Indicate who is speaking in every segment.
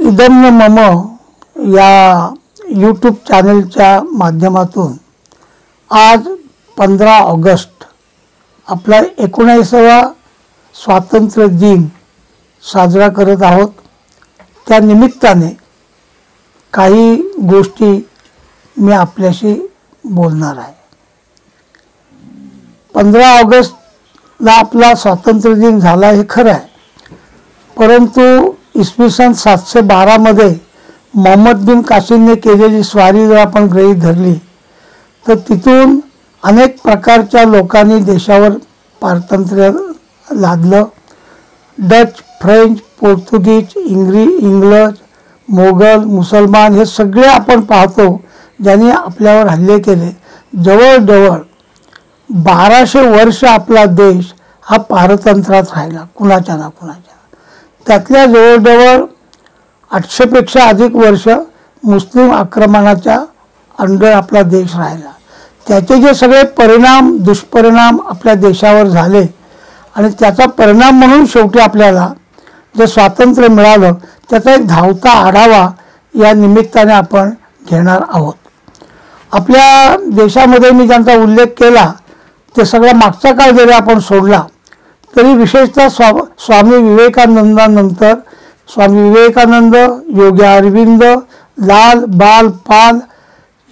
Speaker 1: इदं न मम या यूट्यूब चॅनलच्या माध्यमातून आज 15 ऑगस्ट आपला 19वा स्वातंत्र्य दिन साजरा करत आहोत। त्या निमित्ताने काही गोष्टी मी आपल्याशी बोलणार आहे। 15 ऑगस्टला आपला स्वातंत्र्य दिन झाला हे खरं आहे, परंतु इसवी सन 712 मध्ये मोहम्मद बिन कासिमने केलेली स्वारी जर आपण गृहीत धरली तर तिथून अनेक प्रकारच्या लोकांनी देशावर पारतंत्र्य लादलं। डच, फ्रेंच, पोर्तुगीज, इंग्रज, मोगल, मुसलमान हे सगळे आपण पाहतो ज्यांनी आपल्यावर हल्ले केले। जवळजवळ 1200 वर्ष आपला देश हा पारतंत्र्यात राहिला कुणाच्या ना कुणाच्या। त्यातल्या जवळजवळ 800 पेक्षा अधिक वर्ष मुस्लिम आक्रमणाच्या अंडर आपला देश राहिला। त्याचे जे सगळे परिणाम दुष्परिणाम आपल्या देशावर झाले आणि त्याचा परिणाम म्हणून शेवटी आपल्याला जे स्वातंत्र्य मिळालं त्याचा एक धावता आढावा या निमित्ताने आपण घेणार आहोत। आपल्या देशामध्ये मी ज्यांचा उल्लेख केला ते सगळा मागचा काळ जरी आपण सोडला तरी विशेषतः स्वामी विवेकानंदानंतर स्वामी विवेकानंद, योगी अरविंद, लाल, बाल, पाल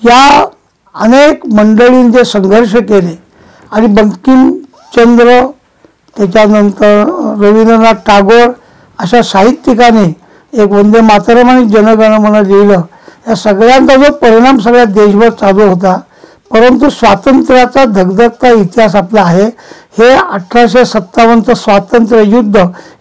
Speaker 1: या अनेक मंडळींनी जे संघर्ष केले आणि बंकिमचंद्र त्याच्यानंतर रवींद्रनाथ टागोर अशा साहित्यिकांनी एक वंदे मातरम आणि जनगणमन लिहिलं। या सगळ्यांचा जो परिणाम सगळ्या देशभर चालू होता, परंतु स्वातंत्र्याचा धगधगता इतिहास आपला आहे। हे 1857चं स्वातंत्र्य युद्ध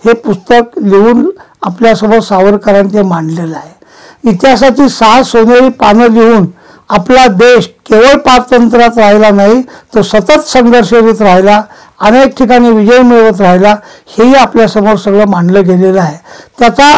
Speaker 1: हे पुस्तक लिहून आपल्यासमोर सावरकरांनी मांडलेलं आहे। इतिहासाची 6 सोनेरी पानं लिहून आपला देश केवळ पारतंत्र्यात राहिला नाही, तो सतत संघर्षरत राहिला, अनेक ठिकाणी विजय मिळवत राहिला, हेही आपल्यासमोर सगळं मांडलं गेलेलं आहे। त्याचा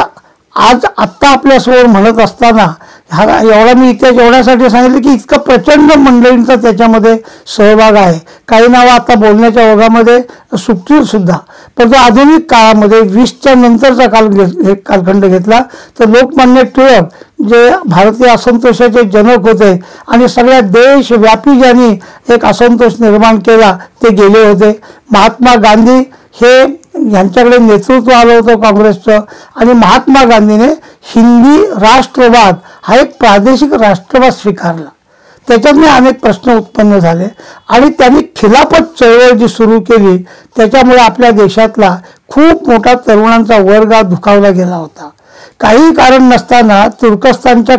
Speaker 1: आज आत्ता आपल्यासमोर म्हणत असताना एवढा मी इतिहास एवढ्यासाठी सांगितलं की इतका प्रचंड मंडळींचा त्याच्यामध्ये सहभाग आहे। काही नावं आता बोलण्याच्या ओघामध्ये सुटतील सुद्धा, परंतु आधुनिक काळामध्ये 20च्या नंतरचा कालखंड घेतला तर लोकमान्य टिळक जे भारतीय असंतोषाचे जनक होते आणि सगळ्या देशव्यापी ज्यांनी एक असंतोष निर्माण केला ते गेले होते। महात्मा गांधी हे यांच्याकडे नेतृत्व आलं होतं काँग्रेसचं आणि महात्मा गांधीने हिंदी राष्ट्रवाद हा एक प्रादेशिक राष्ट्रवाद स्वीकारला। त्याच्यातून अनेक प्रश्न उत्पन्न झाले आणि त्यांनी खिलाफत चळवळ जी सुरू केली त्याच्यामुळे आपल्या देशातला खूप मोठा तरुणांचा वर्ग दुखावला गेला होता। काही कारण नसताना तुर्कस्तानच्या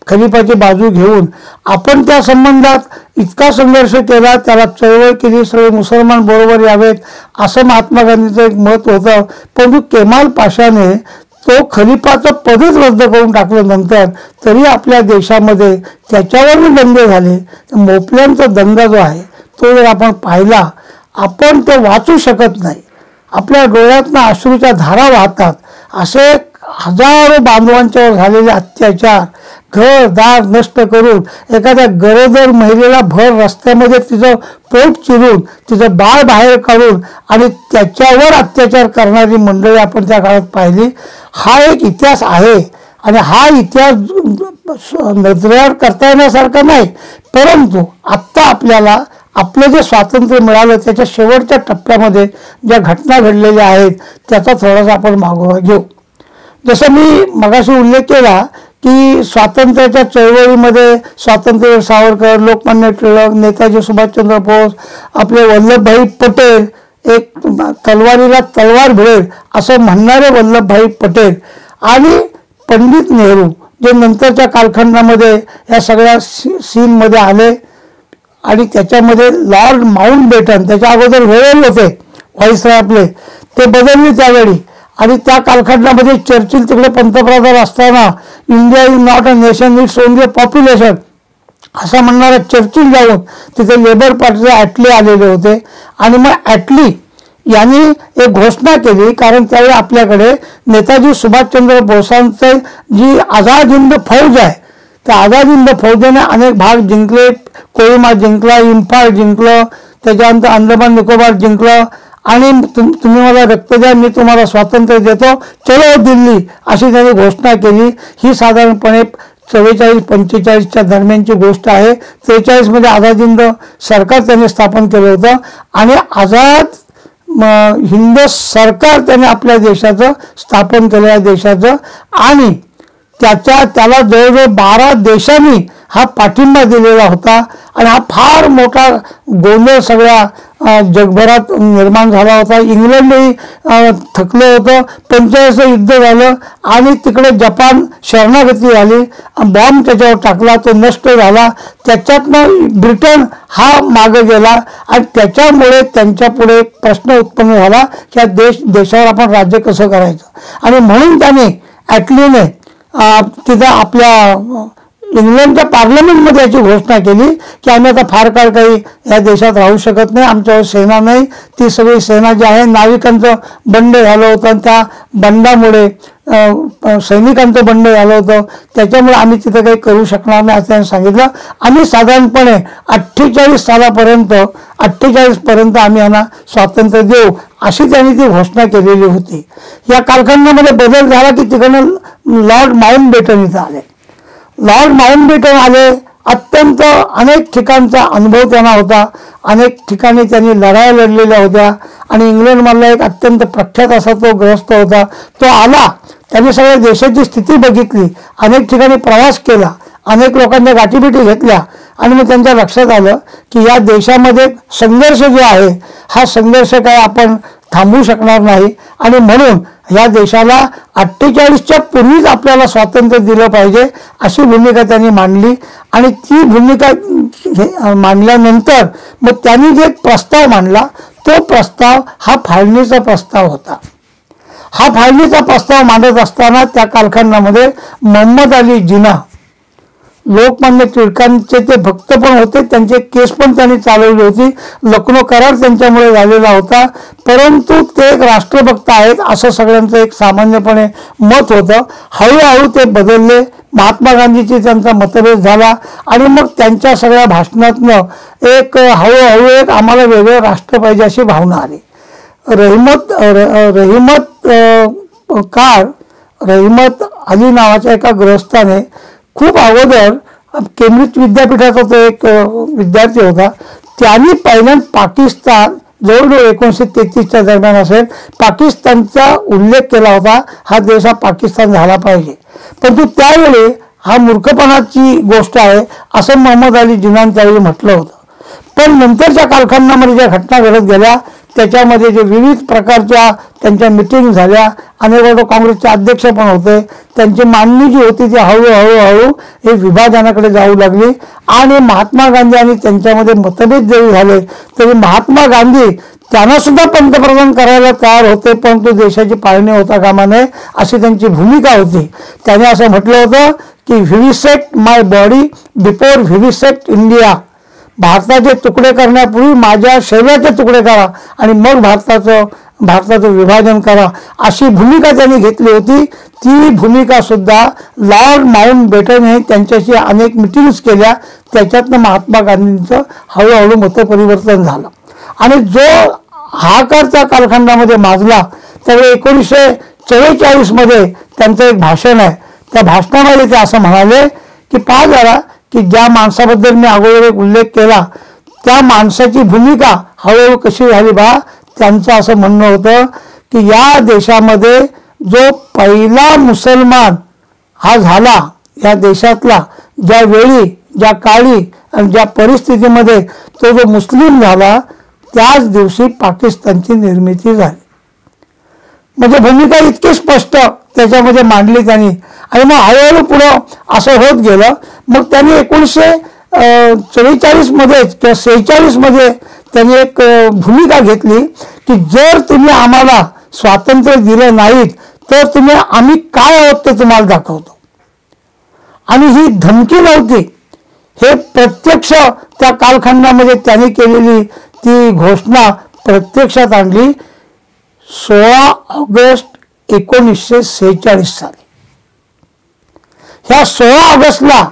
Speaker 1: खलिफाची बाजू घेऊन आपण त्या संबंधात इतका संघर्ष केला, त्याला चळवळ केली, सगळे मुसलमान बरोबर यावेत असं महात्मा गांधीचं एक मत होतं। परंतु केमाल पाशाने तो खलिफाचं पदच रद्द करून टाकलं नंतर तरी आपल्या देशामध्ये त्याच्यावर दंगे झाले। मोपल्यांचा दंगा जो आहे तो जर आपण पाहिला आपण ते वाचू शकत नाही। आपल्या डोळ्यातनं अश्रूच्या धारा वाहतात। असे हजारो बांधवांच्यावर झालेले अत्याचार, घरदार नष्ट करून एखाद्या गरोदर महिलेला भर रस्त्यामध्ये तिचं पोट चिरून तिचं बाळ बाहेर काढून आणि त्याच्यावर अत्याचार करणारी मंडळी आपण त्या काळात पाहिली। हा एक इतिहास आहे आणि हा इतिहास नजरेआड करता येण्यासारखा नाही, परंतु आत्ता आपल्याला आपलं जे स्वातंत्र्य मिळालं त्याच्या शेवटच्या टप्प्यामध्ये ज्या घटना घडलेल्या आहेत त्याचा थोडासा आपण मागोवा घेऊ। जसं मी मगाशी उल्लेख केला की स्वातंत्र्याच्या चळवळीमध्ये स्वातंत्र्य सावरकर, लोकमान्य टिळक, नेताजी सुभाषचंद्र बोस, आपले वल्लभभाई पटेल, एक तलवारीला तलवार भिडेल असं म्हणणारे वल्लभभाई पटेल आणि पंडित नेहरू जे नंतरच्या कालखंडामध्ये या सगळ्या सीनमध्ये आले आणि त्याच्यामध्ये लॉर्ड माउंटबेटन त्याच्या अगोदर वेळेल होते व्हाईसरॉय आपले, ते बदलले त्यावेळी आणि त्या कालखंडामध्ये चर्चिल तिकडे पंतप्रधान असताना India is not a nation it's only a population असं म्हणणारा चर्चिल जाऊन तिथे लेबर पार्टीचे ॲटली आलेले होते आणि मग ॲटली यांनी एक घोषणा केली, कारण त्यावेळी आपल्याकडे नेताजी सुभाषचंद्र बोसांचे जी आझाद हिंद फौज आहे त्या आझाद हिंद फौजेने अनेक भाग जिंकले, कोहिमा जिंकला, इम्फाळ जिंकलं, त्याच्यानंतर अंदमान निकोबार जिंकलं आणि तुम्ही मला रक्त द्या, मी तुम्हाला स्वातंत्र्य देतो, चलो दिल्ली, अशी त्यांनी घोषणा केली. ही साधारणपणे 44-45च्या दरम्यानची गोष्ट आहे. 43मध्ये आझाद सरकार त्यांनी स्थापन केलं होतं आणि आझाद हिंद सरकार त्याने आपल्या देशाचं स्थापन केलं, या देशाचं. आणि त्याला जवळजवळ 12 देशांनी हा पाठिंबा दिलेला होता आणि हा फार मोठा गोंधळ सगळ्या जगभरात निर्माण झाला होता. इंग्लंडही थकलं होतं. 45चं युद्ध झालं आणि तिकडे जपान शरणागती झाली, बॉम्ब त्याच्यावर टाकला, तो नष्ट झाला. त्याच्यातनं ब्रिटन हा मागे गेला आणि त्याच्यामुळे त्यांच्या पुढे प्रश्न उत्पन्न झाला की देशावर आपण राज्य कसं करायचं. आणि म्हणून त्याने ॲटलीने तिथं आपल्या इंग्लंडच्या पार्लमेंटमध्ये याची घोषणा केली की आम्ही आता फार काळ काही या देशात राहू शकत नाही, आमच्यावर सेना नाही. ती सगळी सेना जी आहे, नाविकांचं बंड झालं होतं आणि त्या बंडामुळे सैनिकांचं बंड झालं होतं, त्याच्यामुळे आम्ही तिथं काही करू शकणार नाही असं त्यांनी सांगितलं. आम्ही साधारणपणे 48 पर्यंत आम्ही यांना स्वातंत्र्य देऊ, अशी त्यांनी ती घोषणा केलेली होती. या कालखंडामध्ये बदल झाला की तिकडनं लॉर्ड माउंटबॅटन इथं आले. लॉर्ड माउंटबॅटन आले. अत्यंत अनेक ठिकाणचा अनुभव त्यांना होता, अनेक ठिकाणी त्यांनी लढाया लढलेल्या होत्या आणि इंग्लंडमधला एक अत्यंत प्रख्यात असा तो ग्रस्त होता. तो आला, त्यांनी सगळ्या देशाची स्थिती बघितली, अनेक ठिकाणी प्रवास केला, अनेक लोकांच्या गाठीभेटी घेतल्या आणि मग त्यांच्या लक्षात आलं की या देशामध्ये संघर्ष जो आहे हा संघर्ष काय आपण थांबवू शकणार नाही आणि म्हणून या देशाला 48च्या पूर्वीच आपल्याला स्वातंत्र्य दिलं पाहिजे अशी भूमिका त्यांनी मांडली. आणि ती भूमिका मांडल्यानंतर मग त्यांनी जे प्रस्ताव मांडला तो प्रस्ताव हा फाळणीचा प्रस्ताव होता. हा फाळणीचा प्रस्ताव मांडत असताना त्या कालखंडामध्ये मोहम्मद अली जिना लोकमान्य टिळकांचे ते भक्त पण होते, त्यांचे केस पण त्यांनी चालवली होती, लखनौ करार त्यांच्यामुळे झालेला होता. परंतु ते एक राष्ट्रभक्त आहेत असं सगळ्यांचं एक सामान्यपणे मत होतं. हळूहळू ते बदलले. महात्मा गांधीची त्यांचा मतभेद झाला आणि मग त्यांच्या सगळ्या भाषणातनं एक हळूहळू एक आम्हाला वेगळं राष्ट्र पाहिजे अशी भावना आली. रहिमत अली नावाच्या एका गृहस्थाने खूप अगोदर केम्ब्रिज विद्यापीठाचा तो एक विद्यार्थी होता, त्यांनी पहिल्यांदा पाकिस्तान जवळजवळ 1933च्या दरम्यान असेल पाकिस्तानचा उल्लेख केला होता. हा देश हा पाकिस्तान झाला पाहिजे. परंतु त्यावेळी हा मूर्खपणाची गोष्ट आहे असं मोहम्मद अली जिनाने त्यावेळी म्हटलं होतं. पण नंतरच्या कालखंडामध्ये ज्या घटना घडत गेल्या त्याच्यामध्ये जे विविध प्रकारच्या त्यांच्या मिटिंग झाल्या, अनेक लोक काँग्रेसचे अध्यक्ष पण होते, त्यांची मांडणी जी होती ती हळूहळू हे विभाजनाकडे जाऊ लागली आणि महात्मा गांधी आणि त्यांच्यामध्ये मतभेद जरी झाले तरी महात्मा गांधी त्यांना सुद्धा पंतप्रधान करायला तयार होते, परंतु देशाची पाळणी होता कामा नये अशी त्यांची भूमिका होती. त्याने असं म्हटलं होतं की व्हिविसेक्ट माय बॉडी बिफोर व्हिविसेक्ट इंडिया, भारताचे तुकडे करण्यापूर्वी माझ्या शरीराचे तुकडे करा आणि मग भारताचं विभाजन करा, अशी भूमिका त्यांनी घेतली होती. ती भूमिका सुद्धा लॉर्ड माउंटबॅटन हे त्यांच्याशी अनेक मिटिंग्स केल्या, त्याच्यातनं महात्मा गांधींचं हळूहळू मतपरिवर्तन झालं. आणि जो हाकार त्या कालखंडामध्ये माजला त्यावेळी 1944मध्ये त्यांचं एक भाषण आहे. त्या भाषणामध्ये ते असं म्हणाले की पहा जरा की ज्या माणसाबद्दल मी अगोदर एक उल्लेख केला त्या माणसाची भूमिका हळूहळू कशी झाली बा. त्यांचं असं म्हणणं होतं की या देशामध्ये जो पहिला मुसलमान हा झाला या देशातला, ज्या वेळी ज्या काळी आणि ज्या परिस्थितीमध्ये तो जो मुस्लिम झाला त्याच दिवशी पाकिस्तानची निर्मिती झाली. म्हणजे भूमिका इतकी स्पष्ट त्याच्यामध्ये मांडली त्यांनी. आणि मग हळूहळू पुढं असं होत गेलं. मग त्यांनी 1944मध्ये किंवा 46मध्ये त्यांनी एक भूमिका घेतली की जर तुम्ही आम्हाला स्वातंत्र्य दिलं नाहीत तर आम्ही काय आहोत ते तुम्हाला दाखवतो. आणि ही धमकी नव्हती, हे प्रत्यक्ष त्या कालखंडामध्ये त्यांनी केलेली ती घोषणा प्रत्यक्षात आणली 16 ऑगस्ट 1946 साली. ह्या 16 ऑगस्टला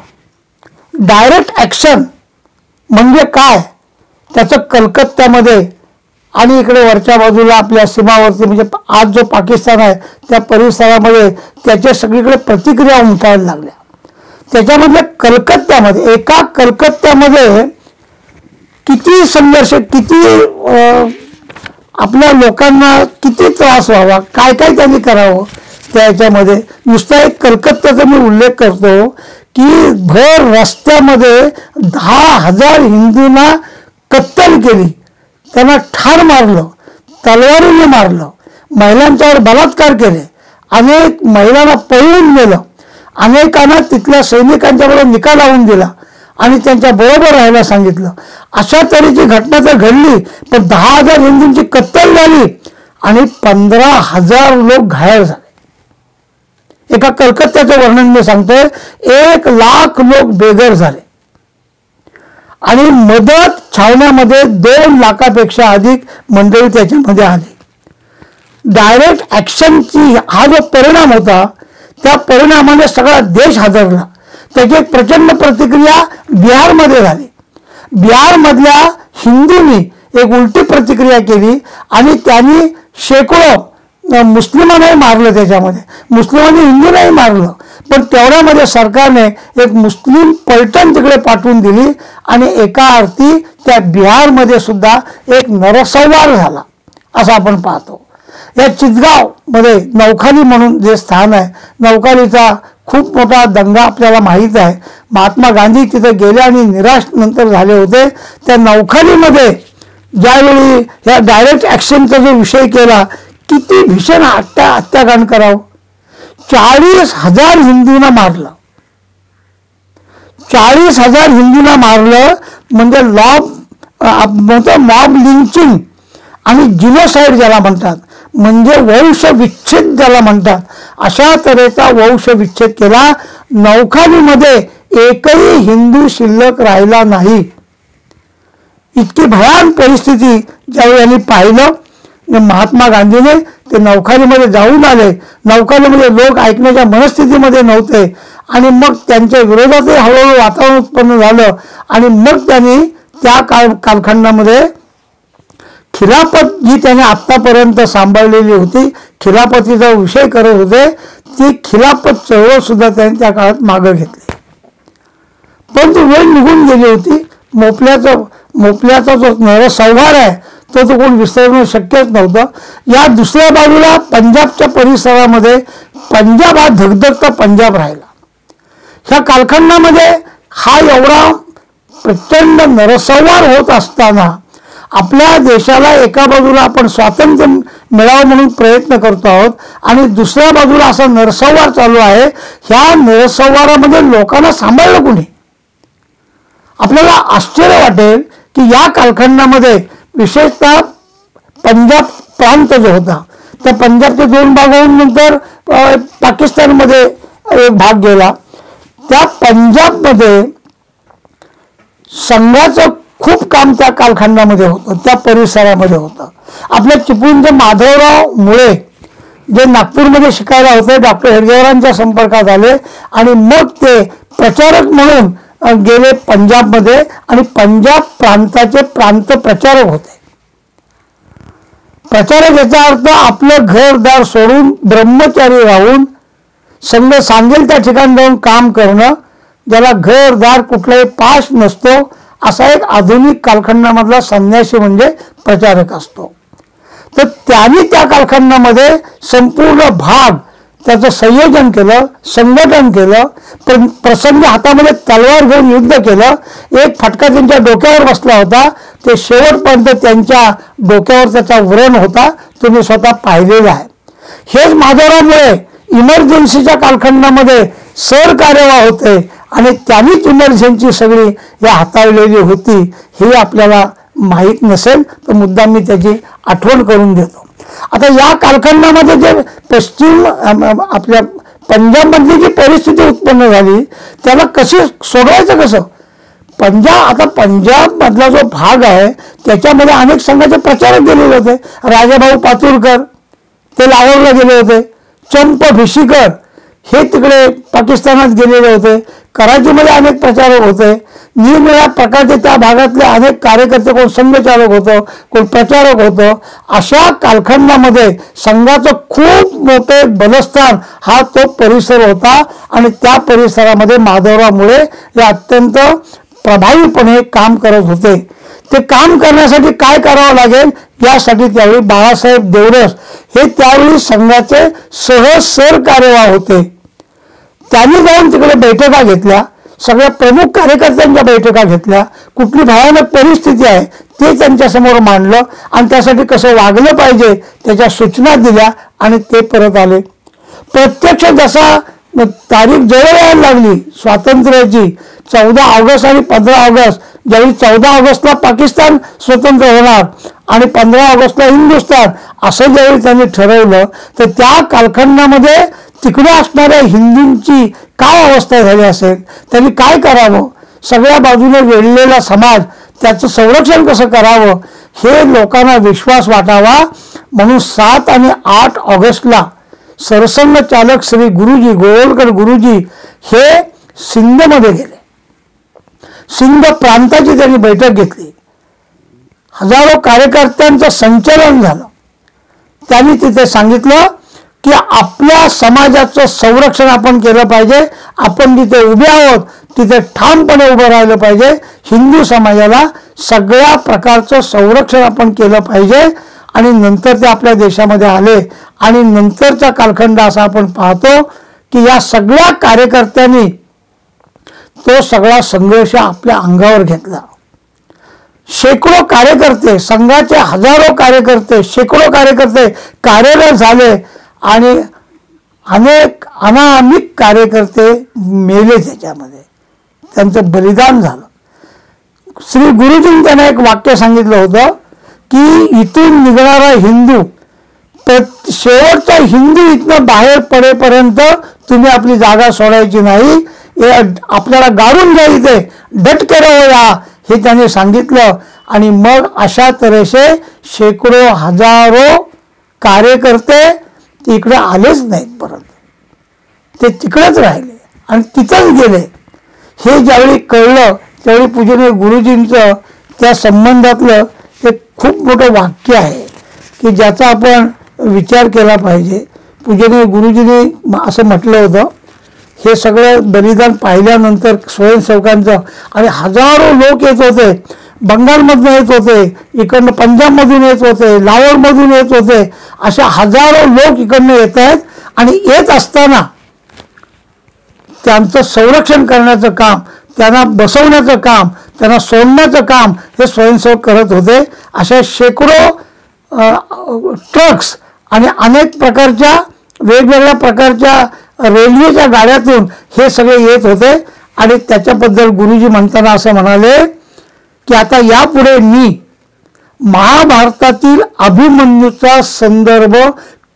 Speaker 1: डायरेक्ट ॲक्शन म्हणजे काय त्याचं कलकत्त्यामध्ये आणि इकडे वरच्या बाजूला आपल्या सीमावर्ती म्हणजे आज जो पाकिस्तान आहे त्या परिसरामध्ये त्याच्या सगळीकडे प्रतिक्रिया उमटायला लागल्या. त्याच्यामधल्या कलकत्त्यामध्ये, एका कलकत्त्यामध्ये किती संघर्ष, किती आपल्या लोकांना किती त्रास व्हावा, काय काय त्यांनी करावं त्याच्यामध्ये. नुसता एक कलकत्त्याचा मी उल्लेख करतो की भर रस्त्यामध्ये 10,000 हिंदूंना कत्तल केली, त्यांना ठार मारलं, तलवारीने मारलं, महिलांच्यावर बलात्कार केले, अनेक महिलांना पळवून नेलं, अनेकांना तिथल्या सैनिकांच्याबरोबर निकाल लावून दिला आणि त्यांच्या बरोबर राहायला सांगितलं. अशा तऱ्हेची घटना तर घडली, पण 10,000 हिंदूंची कत्तल झाली आणि 15,000 लोक घायल झाले. एका कलकत्त्याचं वर्णन मी सांगतोय. 1,00,000 लोक बेघर झाले आणि मदत छावण्यामध्ये 2 लाखापेक्षा अधिक मंडळी त्याच्यामध्ये आली. डायरेक्ट ॲक्शनची हा जो परिणाम होता त्या परिणामाने सगळा देश हादरला. त्याची एक प्रचंड प्रतिक्रिया बिहारमध्ये झाली. बिहारमधल्या हिंदूंनी एक उलटी प्रतिक्रिया केली आणि त्यांनी शेकडो मुस्लिमांनाही मारलं. त्याच्यामध्ये मुस्लिमांनी हिंदूंनाही मारलं, पण तेवढ्यामध्ये सरकारने एक मुस्लिम पलटण तिकडे पाठवून दिली आणि एका अर्थी त्या बिहारमध्ये सुद्धा एक नरसंहार झाला असं आपण पाहतो. या चितगावमध्ये नौखाली म्हणून जे स्थान आहे, नौखालीचा खूप मोठा दंगा आपल्याला माहीत आहे. महात्मा गांधी तिथे गेले आणि निराश नंतर झाले होते. त्या नौखालीमध्ये ज्यावेळी ह्या डायरेक्ट ॲक्शनचा जो विषय केला, किती भीषण हत्याकांड करावं. 40,000 हिंदूंना मारलं. 40,000 हिंदूंना मारलं म्हणजे मॉब लिंचिंग आणि जिनोसाईड ज्याला म्हणतात, म्हणजे वंशविच्छेद ज्याला म्हणतात, अशा तऱ्हेचा वंशविच्छेद केला. नौखालीमध्ये एकही हिंदू शिल्लक राहिला नाही. इतकी भयान परिस्थिती ज्यावेळी यांनी पाहिलं, महात्मा गांधीने ते नौखालीमध्ये जाऊन आले. नौखालीमध्ये लोक ऐकण्याच्या मनस्थितीमध्ये नव्हते आणि मग त्यांच्या विरोधातही हळूहळू वातावरण उत्पन्न झालं आणि मग त्यांनी त्या कालखंडामध्ये खिलाफत जी त्याने आत्तापर्यंत सांभाळलेली होती, खिलाफतीचा विषय करत होते, ती खिलाफत चळवळ सुद्धा त्यांनी त्या काळात मागं घेतली. परंतु वेळ निघून गेली होती. मोपल्याचा जो नरसंहार आहे तो कोण विसरणं शक्यच नव्हतं. या दुसऱ्या बाजूला पंजाबच्या परिसरामध्ये पंजाब हा धगधगता पंजाब राहिला. ह्या कालखंडामध्ये हा एवढा प्रचंड नरसंहार होत असताना आपल्या देशाला एका बाजूला आपण स्वातंत्र्य मिळावं म्हणून प्रयत्न करतो आहोत आणि दुसऱ्या बाजूला असा नरसंहार चालू आहे. ह्या नरसंहारामध्ये लोकांना सांभाळलं कोणी? आपल्याला आश्चर्य वाटेल की या कालखंडामध्ये विशेषतः पंजाब प्रांत जो होता, त्या पंजाबचे 2 भाग होऊन नंतर पाकिस्तानमध्ये एक भाग गेला. त्या पंजाबमध्ये संघाचं खूप काम त्या कालखंडामध्ये होतं, त्या परिसरामध्ये होतं. आपल्या चिपळूणचे माधवराव मुळे जे नागपूरमध्ये शिकायला होते, डॉक्टर हेडगेवारांच्या संपर्कात आले आणि मग ते प्रचारक म्हणून गेले पंजाबमध्ये आणि पंजाब प्रांताचे प्रांत प्रचारक होते. प्रचारक याचा अर्थ आपलं घरदार सोडून ब्रह्मचारी राहून संघ सांगेल त्या ठिकाणी जाऊन काम करणं, ज्याला घरदार कुठलाही पास नसतो, असा एक आधुनिक कालखंडामधला संन्यासी म्हणजे प्रचारक असतो. तर त्यांनी त्या कालखंडामध्ये संपूर्ण भाग त्याचं संयोजन केलं, संघटन केलं, प्रसंगी हातामध्ये तलवार घेऊन युद्ध केलं. एक फटका त्यांच्या डोक्यावर बसला होता, ते शेवटपर्यंत त्यांच्या डोक्यावर त्याचा व्रण होता, तुम्ही स्वतः पाहिलेलं आहे. हेच माधवरावमुळे इमर्जन्सीच्या कालखंडामध्ये सरकार्यवाह होते आणि त्यांनीच इमर्जन्सी सगळी या हाताळलेली होती. हे आपल्याला माहीत नसेल तर मुद्दाम मी त्याची आठवण करून देतो. आता या कालखंडामध्ये जे पश्चिम आपल्या पंजाबमधली जी परिस्थिती उत्पन्न झाली त्याला कशी सोडवायचं कसं? आता पंजाबमधला जो भाग आहे त्याच्यामध्ये अनेक संघाचे प्रचारक गेलेले होते. राजाभाऊ पातुरकर ते लाहोरला गेले होते, चंप भिशीकर हे तिकडे पाकिस्तानात गेलेले होते, कराचीमध्ये अनेक प्रचारक होते, निरनिराळ्या प्रकारचे त्या भागातले अनेक कार्यकर्ते, कोण संघचालक होतं, कोण प्रचारक होतं. अशा कालखंडामध्ये संघाचं खूप मोठे बलस्थान हा तो परिसर होता आणि त्या परिसरामध्ये माधवराव मुळे हे अत्यंत प्रभावीपणे काम करत होते. ते काम करण्यासाठी काय करावं लागेल यासाठी त्यावेळी बाळासाहेब देवरस हे त्यावेळी संघाचे सहकार्यवाह होते. त्यांनी जाऊन तिकडे बैठका घेतल्या, सगळ्या प्रमुख कार्यकर्त्यांच्या बैठका घेतल्या, कुठली भयानक परिस्थिती आहे ते त्यांच्यासमोर मांडलं आणि त्यासाठी कसं वागलं पाहिजे त्याच्या सूचना दिल्या आणि ते परत आले. प्रत्यक्ष जसा तारीख जवळ यायला लागली स्वातंत्र्याची, 14 ऑगस्ट आणि 15 ऑगस्ट, ज्यावेळी 14 ऑगस्टला पाकिस्तान स्वतंत्र होणार आणि 15 ऑगस्टला हिंदुस्थान असं ज्यावेळी त्यांनी ठरवलं, तर त्या कालखंडामध्ये तिकडे असणाऱ्या हिंदूंची काय अवस्था झाली असेल, त्यांनी काय करावं, सगळ्या बाजूने वेढलेला समाज त्याचं संरक्षण कसं करावं हे लोकांना विश्वास वाटावा म्हणून 7 आणि 8 ऑगस्टला सरसंघ चालक श्री गुरुजी गोवलकर गुरुजी हे सिंधमध्ये गेले. सिंध प्रांताची त्यांनी बैठक घेतली, हजारो कार्यकर्त्यांचं संचलन झालं. त्यांनी तिथे सांगितलं की आपल्या समाजाचं संरक्षण आपण केलं पाहिजे, आपण जिथे उभे आहोत तिथे ठामपणे उभं राहिलं पाहिजे, हिंदू समाजाला सगळ्या प्रकारचं संरक्षण आपण केलं पाहिजे. आणि नंतर ते आपल्या देशामध्ये आले आणि नंतरचा कालखंड असा आपण पाहतो की या सगळ्या कार्यकर्त्यांनी तो सगळा संघर्ष आपल्या अंगावर घेतला. शेकडो कार्यकर्ते, संघाचे हजारो कार्यकर्ते, शेकडो कार्यकर्ते कार्यरत झाले आणि अनेक अनामिक कार्यकर्ते मेले, त्याच्यामध्ये त्यांचं बलिदान झालं. श्री गुरुजींनी त्यांना एक वाक्य सांगितलं होतं की इथून निघणारा हिंदू, शेवटचा हिंदू इथनं बाहेर पडेपर्यंत तुम्ही आपली जागा सोडायची नाही, हे आपल्याला गाडून घ्या, इथे डटके रहो या, हे त्यांनी सांगितलं. आणि मग अशा तऱ्हेचे शेकडो हजारो कार्यकर्ते इकडे आलेच नाहीत, परत ते तिकडेच राहिले आणि तिथंच गेले. हे ज्यावेळी कळलं त्यावेळी पूजनीय गुरुजींचं त्या संबंधातलं एक खूप मोठं वाक्य आहे की ज्याचा आपण विचार केला पाहिजे. पूजनीय गुरुजींनी असं म्हटलं होतं, हे सगळं बलिदान पाहिल्यानंतर स्वयंसेवकांचं, आणि हजारो लोक येत होते, बंगालमधून येत होते, इकडनं पंजाबमधून येत होते, लाहोरमधून येत होते, अशा हजारो लोक इकडनं येत आहेत आणि येत असताना त्यांचं संरक्षण करण्याचं काम, त्यांना बसवण्याचं काम, त्यांना सोडण्याचं काम हे स्वयंसेवक करत होते. अशा शेकडो ट्रक्स आणि अनेक प्रकारच्या वेगवेगळ्या प्रकारच्या रेल्वेच्या गाड्यातून हे सगळे येत होते. आणि त्याच्याबद्दल गुरुजी म्हणताना असं म्हणाले की आता यापुढे मी महाभारतातील अभिमन्यूचा संदर्भ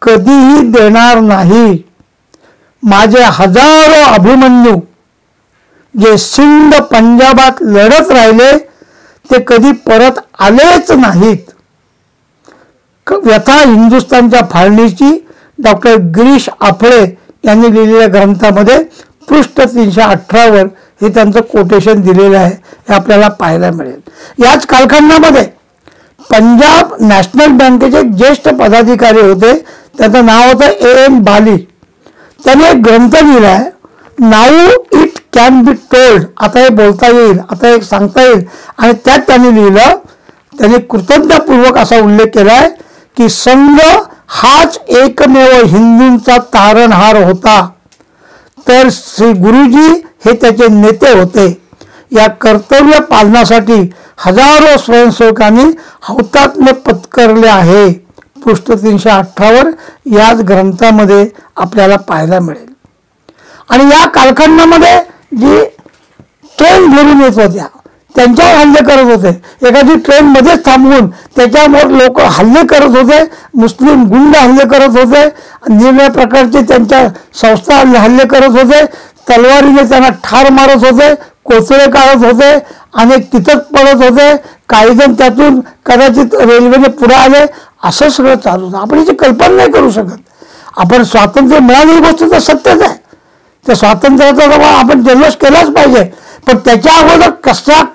Speaker 1: कधीही देणार नाही. माझे हजारो अभिमन्यू जे सिंध पंजाबात लढत राहिले ते कधी परत आलेच नाहीत. व्यथा हिंदुस्थानच्या फाळणीची डॉक्टर गिरीश आफळे यांनी लिहिलेल्या ग्रंथामध्ये पृष्ठ 318 हे त्यांचं कोटेशन दिलेलं आहे, हे आपल्याला पाहायला मिळेल. याच कालखंडामध्ये पंजाब नॅशनल बँकेचे एक ज्येष्ठ पदाधिकारी होते, त्याचं नाव होतं A.M. बाली. त्यांनी एक ग्रंथ लिहिला आहे, now it can be told, आता हे बोलता येईल, आता हे सांगता येईल. आणि त्यात त्यांनी लिहिलं, त्यांनी कृतज्ञतापूर्वक असा उल्लेख केला आहे की संघ हाच एकमेव हिंदूंचा तारणहार होता, तर श्री गुरुजी हे त्याचे नेते होते. या कर्तव्य पालनासाठी हजारो स्वयंसेवकांनी हौतात्म्य पत्करले आहे. पृष्ठ 318 याच ग्रंथामध्ये आपल्याला पाहायला मिळेल. आणि या कालखंडामध्ये जी ट्रेन भरून येत होत्या त्यांच्यावर हल्ले करत होते, एखादी ट्रेन मध्येच थांबवून त्याच्यावर लोक हल्ले करत होते, मुस्लिम गुंड हल्ले करत होते, निरनिराळ्या प्रकारचे त्यांच्या संस्था हल्ले करत होते, तलवारीने त्यांना ठार मारत होते, कोचळे काढत होते, अनेक तिथंच पडत होते, काही जण त्यातून कदाचित रेल्वेने पुढे आले, असं सगळं चालू होतं. आपण याची कल्पना नाही करू शकत. आपण स्वातंत्र्य मिळालेली गोष्ट तर सत्यच आहे, त्या स्वातंत्र्याचा तर आपण जल्लोष केलाच पाहिजे, पण त्याच्या अगोदर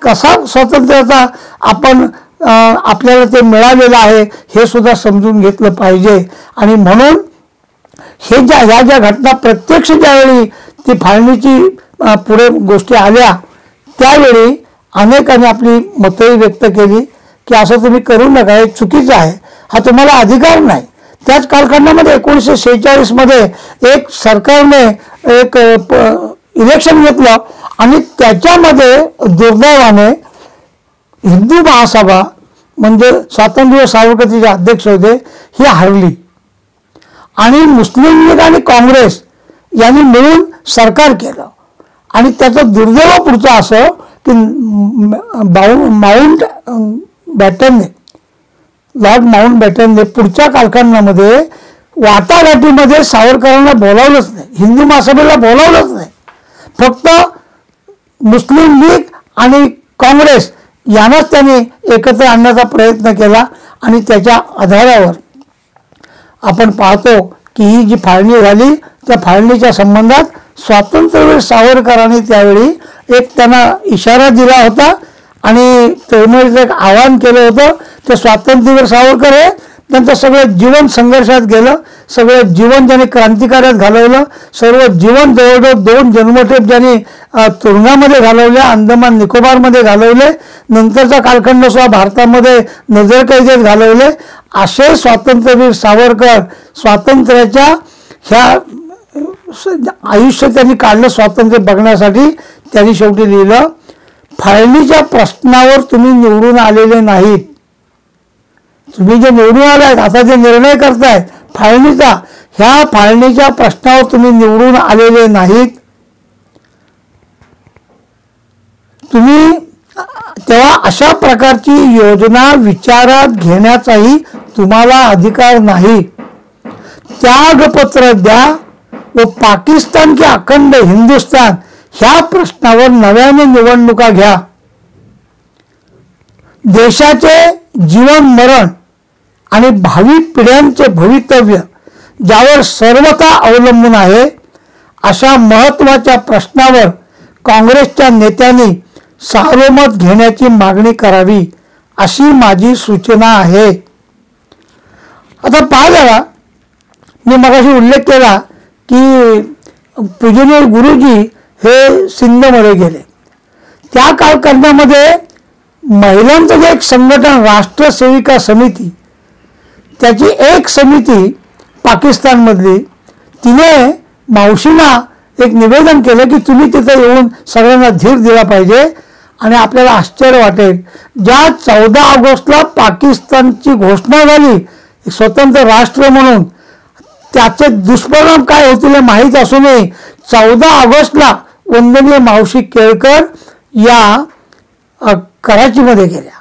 Speaker 1: कसा स्वातंत्र्याचा आपण आपल्याला ते मिळालेलं आहे हे सुद्धा समजून घेतलं पाहिजे. आणि म्हणून ह्या ज्या घटना प्रत्यक्ष ज्यावेळी ती फाळणीची पुढे गोष्टी आल्या त्यावेळी अनेकांनी आपली मतही व्यक्त केली की असं तुम्ही करू नका, हे चुकीचं आहे, हा तुम्हाला अधिकार नाही. त्याच कालखंडामध्ये 1946 मध्ये एक सरकारने एक इलेक्शन घेतलं आणि त्याच्यामध्ये दुर्दैवाने हिंदू महासभा म्हणजे स्वातंत्र्य सावरकरचे अध्यक्ष होते ही हरली आणि मुस्लिम लीग आणि काँग्रेस यांनी मिळून सरकार केलं. आणि त्याचं दुर्दैव पुढचं असं की लॉर्ड माउंट बॅटनने पुढच्या कालखंडामध्ये वाटाघाटीमध्ये सावरकरांना बोलावलंच नाही, हिंदू महासभेला बोलावलंच नाही. फक्त मुस्लिम लीग आणि काँग्रेस यांनाच त्यांनी एकत्र आणण्याचा प्रयत्न केला. आणि त्याच्या आधारावर आपण पाहतो की ही जी फाळणी झाली त्या फाळणीच्या संबंधात स्वातंत्र्यवीर सावरकरांनी त्यावेळी एक त्यांना इशारा दिला होता आणि तरुणाईचं एक आवाहन केलं होतं. ते स्वातंत्र्यवीर सावरकर हे त्यांचं सगळं जीवन संघर्षात गेलं, सगळं जीवन ज्यांनी क्रांतिकार्यात घालवलं, सर्व जीवन जवळजवळ 2 जन्मठेप ज्यांनी तुरुंगामध्ये घालवल्या, अंदमान निकोबारमध्ये घालवले, नंतरचा कालखंड सुद्धा भारतामध्ये नजरकैदेत घालवले. असे स्वातंत्र्यवीर सावरकर स्वातंत्र्याच्या ह्या आयुष्य त्यांनी काढलं स्वातंत्र्य बघण्यासाठी. त्यांनी शेवटी लिहिलं, फाळणीच्या प्रश्नावर तुम्ही निवडून आलेले नाहीत, तुम्ही जे निवडून आलात आता जे निर्णय करतायत फाळणीचा, ह्या फाळणीच्या प्रश्नावर तुम्ही निवडून आलेले नाहीत. तेव्हा अशा प्रकारची योजना विचारात घेण्याचाही तुम्हाला अधिकार नाही. त्यागपत्र द्या व पाकिस्तान की अखंड हिंदुस्तान ह्या प्रश्नावर नव्याने निवडणुका घ्या. देशाचे जीवन मरण आणि भावी पिढ्यांचे भवितव्य ज्यावर सर्वथा अवलंबून आहे अशा महत्त्वाच्या प्रश्नावर काँग्रेसच्या नेत्यांनी सार्वमत घेण्याची मागणी करावी अशी माझी सूचना आहे. आता पाहिलं मी मगाशी उल्लेख केला की पूजनीय गुरुजी हे सिंधमध्ये गेले. त्या कालखंडामध्ये महिलांचं जे एक संघटन राष्ट्र सेविका समिती, त्याची एक समिती पाकिस्तानमधली, तिने मावशींना एक निवेदन केलं की तुम्ही तिथे येऊन सगळ्यांना धीर दिला पाहिजे. आणि आपल्याला आश्चर्य वाटेल, ज्या 14 ऑगस्टला पाकिस्तानची घोषणा झाली स्वतंत्र राष्ट्र म्हणून, त्याचे दुष्परिणाम काय होतील हे माहीत असूनही 14 ऑगस्टला वंदनीय मावशी केळकर या कराचीमध्ये गेल्या.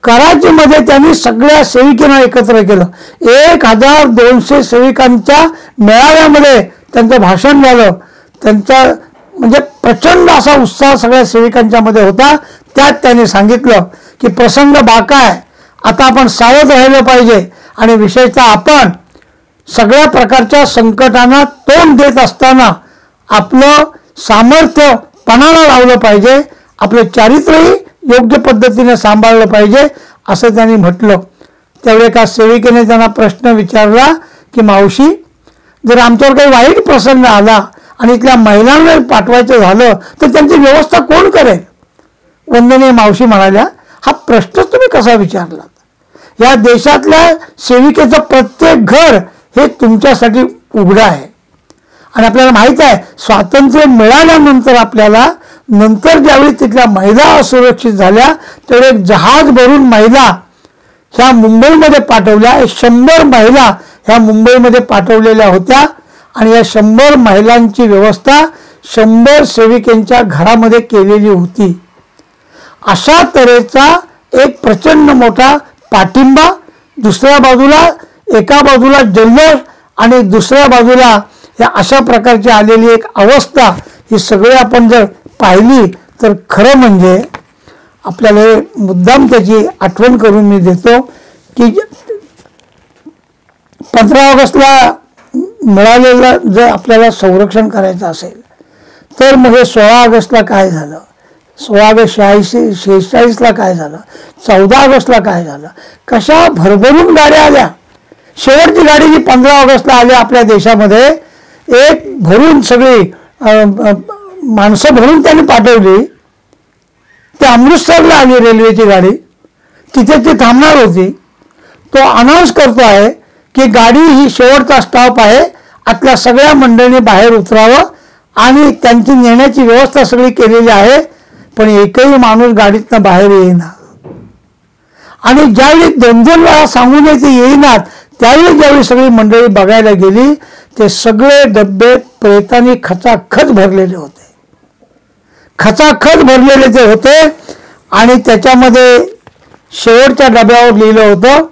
Speaker 1: कराचीमध्ये त्यांनी सगळ्या सेविकांना एकत्र केलं. 1200 सेविकांच्या मेळाव्यामध्ये त्यांचं भाषण झालं. त्यांचा म्हणजे प्रचंड असा उत्साह सगळ्या सेविकांच्या मध्ये होता. त्यात त्यांनी सांगितलं की प्रसंग बाका आहे, आता आपण सावध राहिलं पाहिजे आणि विशेषतः आपण सगळ्या प्रकारच्या संकटांना तोंड देत असताना आपलं सामर्थ्य पणाला लावलं पाहिजे, आपलं चारित्र्यही योग्य पद्धतीने सांभाळलं पाहिजे असं त्यांनी म्हटलं. त्यावेळी एका सेविकेने त्यांना प्रश्न विचारला की मावशी, जर आमच्यावर काही वाईट प्रसंग आला आणि इथल्या महिलांना पाठवायचं झालं तर त्यांची व्यवस्था कोण करेल? वंदनीय मावशी म्हणाल्या, हा प्रश्नच तुम्ही कसा विचारलात? या देशातल्या सेविकेचं प्रत्येक घर हे तुमच्यासाठी उघडं आहे. आणि आपल्याला माहित आहे स्वातंत्र्य मिळाल्यानंतर आपल्याला नंतर ज्यावेळी तिथल्या महिला असुरक्षित झाल्या त्यावेळी एक जहाज भरून महिला ह्या मुंबईमध्ये पाठवल्या. 100 महिला ह्या मुंबईमध्ये पाठवलेल्या होत्या आणि या 100 महिलांची व्यवस्था 100 सेविकांच्या घरामध्ये केलेली होती. अशा तऱ्हेचा एक प्रचंड मोठा पाठिंबा, दुसऱ्या बाजूला एका बाजूला जल्लोष आणि दुसऱ्या बाजूला या अशा प्रकारची आलेली एक अवस्था, ही सगळी आपण जर पाहिली तर खरं म्हणजे आपल्याला मुद्दाम त्याची आठवण करून मी देतो की 15 ऑगस्टला मिळालेलं जर आपल्याला संरक्षण करायचं असेल तर मग हे 16 ऑगस्टला काय झालं, 16 ऑगस्ट 46 काय झालं, 14 ऑगस्टला काय झालं, कशा भरभरून गाड्या आल्या. शेवटची गाडी जी 15 ऑगस्टला आली आपल्या देशामध्ये, एक भरून सगळी माणसं भरून त्यांनी पाठवली. ते अमृतसरला आली रेल्वेची गाडी, तिथे ती थांबणार होती. तो अनाऊन्स करतो आहे की गाडी ही शेवटचा स्टॉप आहे, आतल्या सगळ्या मंडळींनी बाहेर उतरावं आणि त्यांची नेण्याची व्यवस्था सगळी केलेली आहे. पण एकही माणूस गाडीतनं बाहेर येईना. आणि ज्यावेळी 2-2 वेळा सांगून ते येईनात, त्यावेळी ज्यावेळी सगळी मंडळी बघायला गेली, ते सगळे डबे प्रेतांनी खचाखच भरलेले होते, खचाखच भरलेले ते होते. आणि त्याच्यामध्ये शेवटच्या डब्यावर लिहिलं होतं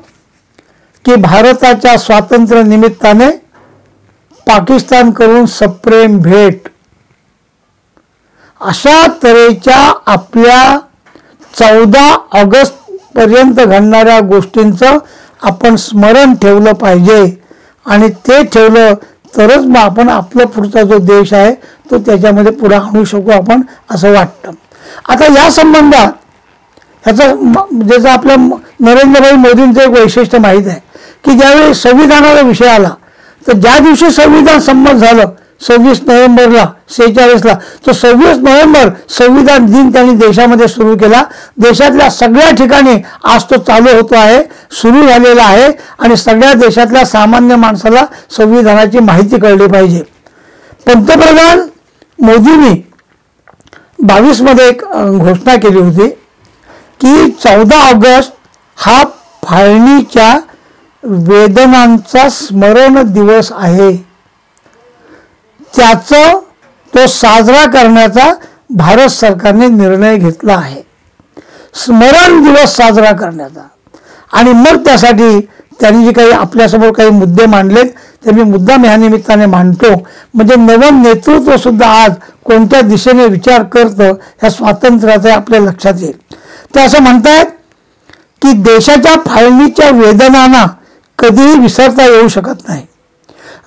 Speaker 1: की भारताच्या स्वातंत्र्य निमित्ताने पाकिस्तानकडून सप्रेम भेट. अशा तऱ्हेच्या आपल्या 14 ऑगस्ट पर्यंत घडणाऱ्या गोष्टींचं आपण स्मरण ठेवलं पाहिजे. आणि ते ठेवलं तरच मग आपण आपला पुढचा जो देश आहे तो त्याच्यामध्ये पुढे आणू शकू आपण, असं वाटतं. आता या संबंधात ज्याचं आपल्या नरेंद्रभाई मोदींचं एक वैशिष्ट्य माहीत आहे की ज्यावेळी संविधानाचा विषय आला तर ज्या दिवशी संविधान संमत झालं 26 नोव्हेंबरला 46ला, तो 26 नोव्हेंबर संविधान दिन त्यांनी देशामध्ये सुरू केला. देशातल्या सगळ्या ठिकाणी आज तो चालू होतो आहे, सुरू झालेला आहे. आणि सगळ्या देशातल्या सामान्य माणसाला संविधानाची माहिती कळली पाहिजे. पंतप्रधान मोदींनी 22 मध्ये एक घोषणा केली होती की 14 ऑगस्ट हा फाळणीच्या वेदनांचा स्मरण दिवस आहे. त्याचं तो साजरा करण्याचा भारत सरकारने निर्णय घेतला आहे, स्मरण दिवस साजरा करण्याचा. आणि मग त्यासाठी त्यांनी जे काही आपल्यासमोर काही मुद्दे मांडलेत ते मी मुद्दाम ह्या निमित्ताने मांडतो. म्हणजे नवं नेतृत्व सुद्धा आज कोणत्या दिशेने विचार करतं ह्या स्वातंत्र्याचा आपल्या लक्षात येईल. ते असं म्हणतात की देशाच्या फाळणीच्या वेदनांना कधीही विसरता येऊ शकत नाही.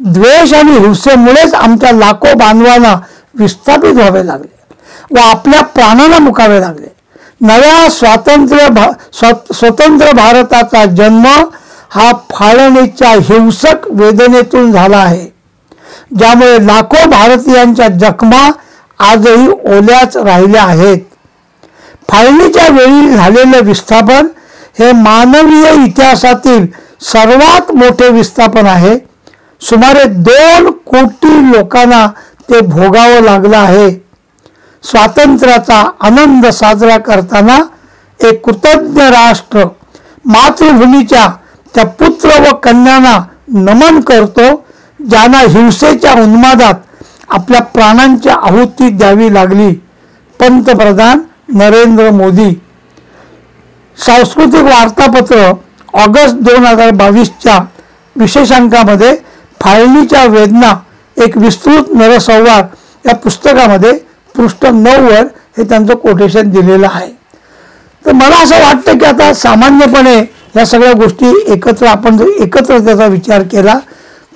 Speaker 1: द्वेष आणि हिंसेमुळेच आमच्या लाखो बांधवांना विस्थापित व्हावे लागले व आपल्या प्राणांना मुकावे लागले. नव्या स्वतंत्र भारताचा जन्म हा फाळणीच्या हिंसक वेदनेतून झाला आहे, ज्यामुळे लाखो भारतीयांच्या जखमा आजही ओल्याच राहिल्या आहेत. फाळणीच्या वेळी झालेले विस्थापन हे मानवीय इतिहासातील सर्वात मोठे विस्थापन आहे. सुमारे 2 कोटी लोकांना ते भोगावं लागलं आहे. स्वातंत्र्याचा आनंद साजरा करताना एक कृतज्ञ राष्ट्र मातृभूमीच्या त्या पुत्र व कन्यांना नमन करतो ज्यांना हिंसेच्या उन्मादात आपल्या प्राणांची आहुती द्यावी लागली. पंतप्रधान नरेंद्र मोदी. सांस्कृतिक वार्तापत्र ऑगस्ट 2022च्या विशेषांकामध्ये फाळणीच्या वेदना एक विस्तृत नरसंवाद या पुस्तकामध्ये पृष्ठ 9 वर हे त्यांचं कोटेशन दिलेलं आहे. तर मला असं वाटतं की आता सामान्यपणे या सगळ्या गोष्टी आपण जर एकत्र त्याचा विचार केला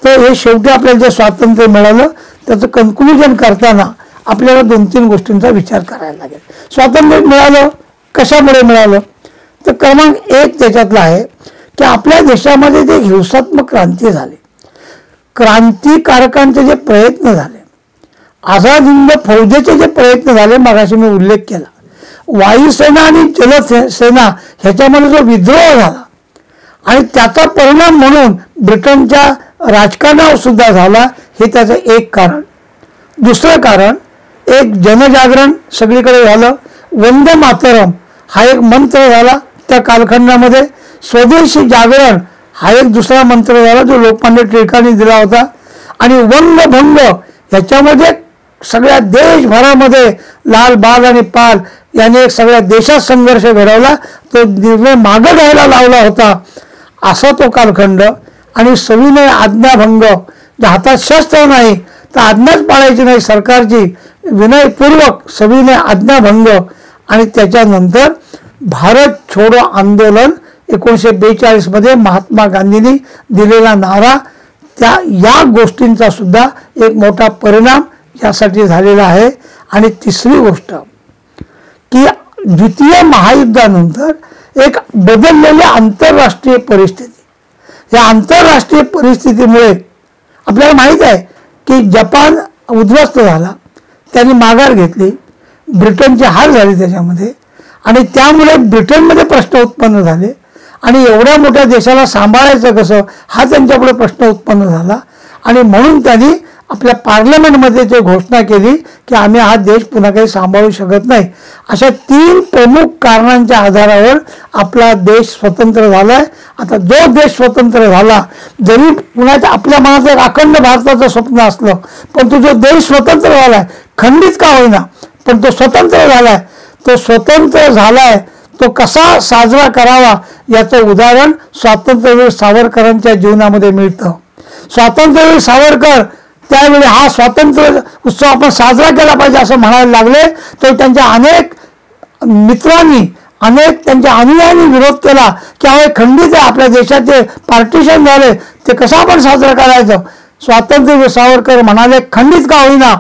Speaker 1: तर हे शेवटी आपल्याला जे स्वातंत्र्य मिळालं त्याचं कन्क्लुजन करताना आपल्याला 2-3 गोष्टींचा विचार करायला लागेल. स्वातंत्र्य मिळालं कशामुळे मिळालं, तर क्रमांक 1 त्याच्यातला आहे की आपल्या देशामध्ये जे हिंसात्मक क्रांती झाली, क्रांतिकारकांचे जे प्रयत्न झाले, आझाद हिंद फौजेचे जे प्रयत्न झाले, मगाशी मी उल्लेख केला, वायुसेना आणि जलसेना ह्याच्यामध्ये जो विद्रोह झाला आणि त्याचा परिणाम म्हणून ब्रिटनच्या राजकारणावर सुद्धा झाला, हे त्याचं एक कारण. दुसरं कारण एक जनजागरण सगळीकडे झालं. वंदे मातरम हा एक मंत्र झाला त्या कालखंडामध्ये. स्वदेशी जागरण हा एक दुसरा मंत्र झाला जो लोकमान्य टिळकांनी दिला होता. आणि वंगभंग ह्याच्यामध्ये सगळ्या देशभरामध्ये लाल बाल आणि पाल याने सगळ्या देशात संघर्ष घडवला, तो निर्णय मागं घ्यायला लावला होता असा तो कालखंड. आणि सविनय आज्ञाभंग, हातात शस्त्र नाही तर आज्ञाच पाळायची नाही सरकारची, विनयपूर्वक सविनय आज्ञाभंग. आणि त्याच्यानंतर भारत छोडो आंदोलन 1942 मध्ये महात्मा गांधींनी दिलेला नारा, या गोष्टींचा सुद्धा एक मोठा परिणाम यासाठी झालेला आहे. आणि तिसरी गोष्ट की द्वितीय महायुद्धानंतर एक बदललेली आंतरराष्ट्रीय परिस्थिती, या आंतरराष्ट्रीय परिस्थितीमुळे आपल्याला माहीत आहे की जपान उद्ध्वस्त झाला, त्यांनी माघार घेतली, ब्रिटनचे हार झाले त्याच्यामध्ये, आणि त्यामुळे ब्रिटनमध्ये प्रश्न उत्पन्न झाले आणि एवढ्या मोठ्या देशाला सांभाळायचं कसं हा त्यांच्यापुढे प्रश्न उत्पन्न झाला. आणि म्हणून त्यांनी आपल्या पार्लमेंटमध्ये ते घोषणा केली की आम्ही हा देश पुन्हा काही सांभाळू शकत नाही. अशा 3 प्रमुख कारणांच्या आधारावर आपला देश स्वतंत्र झाला आहे. आता जो देश स्वतंत्र झाला, जरी पुन्हा आपल्या मनात एक अखंड भारताचं स्वप्न असलं, पण तो जो देश स्वतंत्र झाला आहे, खंडित का होईना पण तो स्वतंत्र झाला आहे, तो स्वतंत्र झाला आहे, तो कसा साजरा करावा याचं उदाहरण स्वातंत्र्यवीर सावरकरांच्या जीवनामध्ये मिळतं. स्वातंत्र्यवीर सावरकर त्यावेळी हा स्वातंत्र्य उत्सव आपण साजरा केला पाहिजे असं म्हणायला लागले, तर त्यांच्या अनेक मित्रांनी, अनेक त्यांच्या अनुयायांनी विरोध केला की हे खंडित आहे, आपल्या देशाचे पार्टिशन झाले, ते कसं आपण साजरा करायचं. स्वातंत्र्यवीर सावरकर म्हणाले खंडित का होईना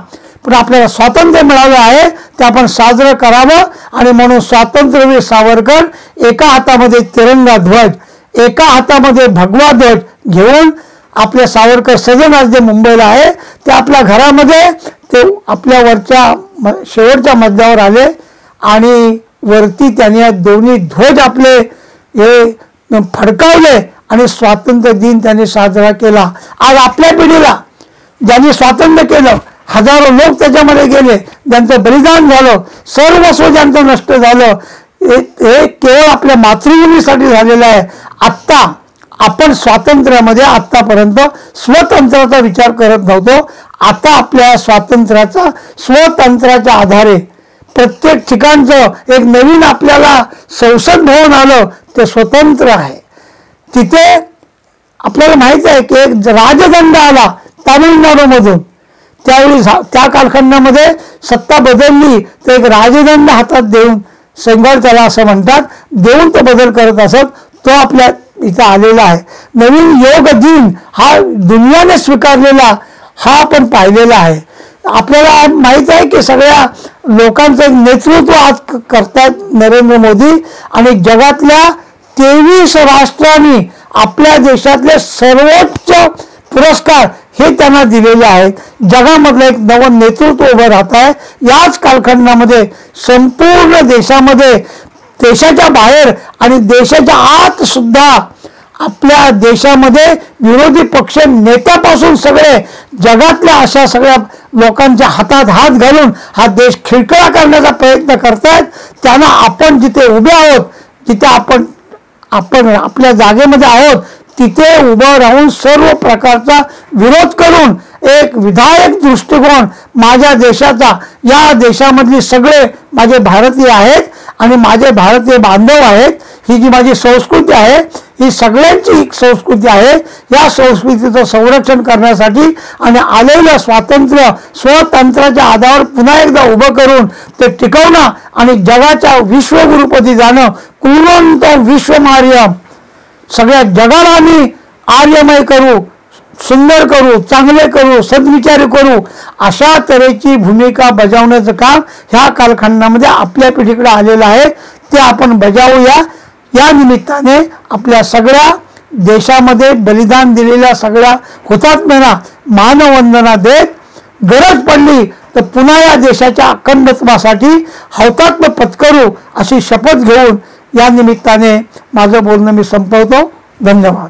Speaker 1: पण आपल्याला स्वातंत्र्य मिळालं आहे ते आपण साजरं करावं. आणि म्हणून स्वातंत्र्यवीर सावरकर एका हातामध्ये तिरंगा ध्वज, एका हातामध्ये भगवा ध्वज घेऊन आपल्या सावरकर सदन आज जे मुंबईला आहे ते आपल्या घरामध्ये ते आपल्या वरच्या शेवटच्या मजल्यावर आले आणि वरती त्यांनी या दोन्ही ध्वज आपले हे फडकावले आणि स्वातंत्र्य दिन त्यांनी साजरा केला. आज आपल्या पिढीला ज्यांनी स्वातंत्र्य केलं, हजारो लोक त्याच्यामध्ये गेले, ज्यांचं बलिदान झालं, सर्वस्व ज्यांचं नष्ट झालं, हे केवळ आपल्या मातृभूमीसाठी झालेलं आहे. आत्ता आपण स्वातंत्र्यामध्ये आत्तापर्यंत स्वतंत्राचा विचार करत नव्हतो. आता आपल्या स्वातंत्र्याचा स्वतंत्राच्या आधारे प्रत्येक ठिकाणचं एक नवीन आपल्याला संसद भवन आलं ते स्वतंत्र आहे. तिथे आपल्याला माहिती आहे की एक राजदंड आला तामिळनाडूमधून, त्यावेळी त्या कालखंडामध्ये सत्ता बदलली तर एक राजदंड हातात देऊन, सेंगॉल त्याला असं म्हणतात, देऊन तो बदल करत असत, तो आपल्या इथं आलेला आहे. नवीन योग दिन हा दुनियाने स्वीकारलेला हा आपण पाहिलेला आहे. आपल्याला माहित आहे की सगळ्या लोकांचं एक नेतृत्व आज करतात नरेंद्र मोदी, आणि जगातल्या 23 राष्ट्रांनी आपल्या देशातले सर्वोच्च पुरस्कार हे त्यांना दिलेले आहेत. जगामधलं एक नवं नेतृत्व उभं राहत आहे. याच कालखंडामध्ये संपूर्ण देशामध्ये, देशाच्या बाहेर आणि देशाच्या आत सुद्धा आपल्या देशामध्ये विरोधी पक्ष नेत्यापासून सगळे जगातल्या अशा सगळ्या लोकांच्या हातात हात घालून हा देश खिळखिळा करण्याचा प्रयत्न करतायत. त्यांना आपण जिथे उभे आहोत, जिथे आपण आपल्या जागेमध्ये आहोत तिथे उभं राहून सर्व प्रकारचा विरोध करून एक विधायक दृष्टिकोन माझ्या देशाचा, या देशामधली सगळे माझे भारतीय आहेत आणि माझे भारतीय बांधव आहेत, ही जी माझी संस्कृती आहे ही सगळ्यांची एक संस्कृती आहे. या संस्कृतीचं संरक्षण करण्यासाठी आणि आलेलं स्वातंत्र्य स्वतंत्राच्या आधारावर पुन्हा एकदा उभं करून ते टिकवणं आणि जगाच्या विश्वगुरुपदी जाणं, कुर्वन्त विश्वमार्यम, सगळ्या जगाला आम्ही आर्यमय करू, सुंदर करू, चांगले करू, सद्विचारी करू, अशा तऱ्हेची भूमिका बजावण्याचं काम ह्या कालखंडामध्ये आपल्या पिढीकडे आलेलं आहे. ते आपण बजावूया. या निमित्ताने आपल्या सगळ्या देशामध्ये बलिदान दिलेल्या सगळ्या हुतात्म्यांना मानवंदना देत, गरज पडली तर पुन्हा या देशाच्या अखंडत्वासाठी हौतात्म्य पत्करू अशी शपथ घेऊन या निमित्ताने माझं बोलणं मी संपवतो. धन्यवाद.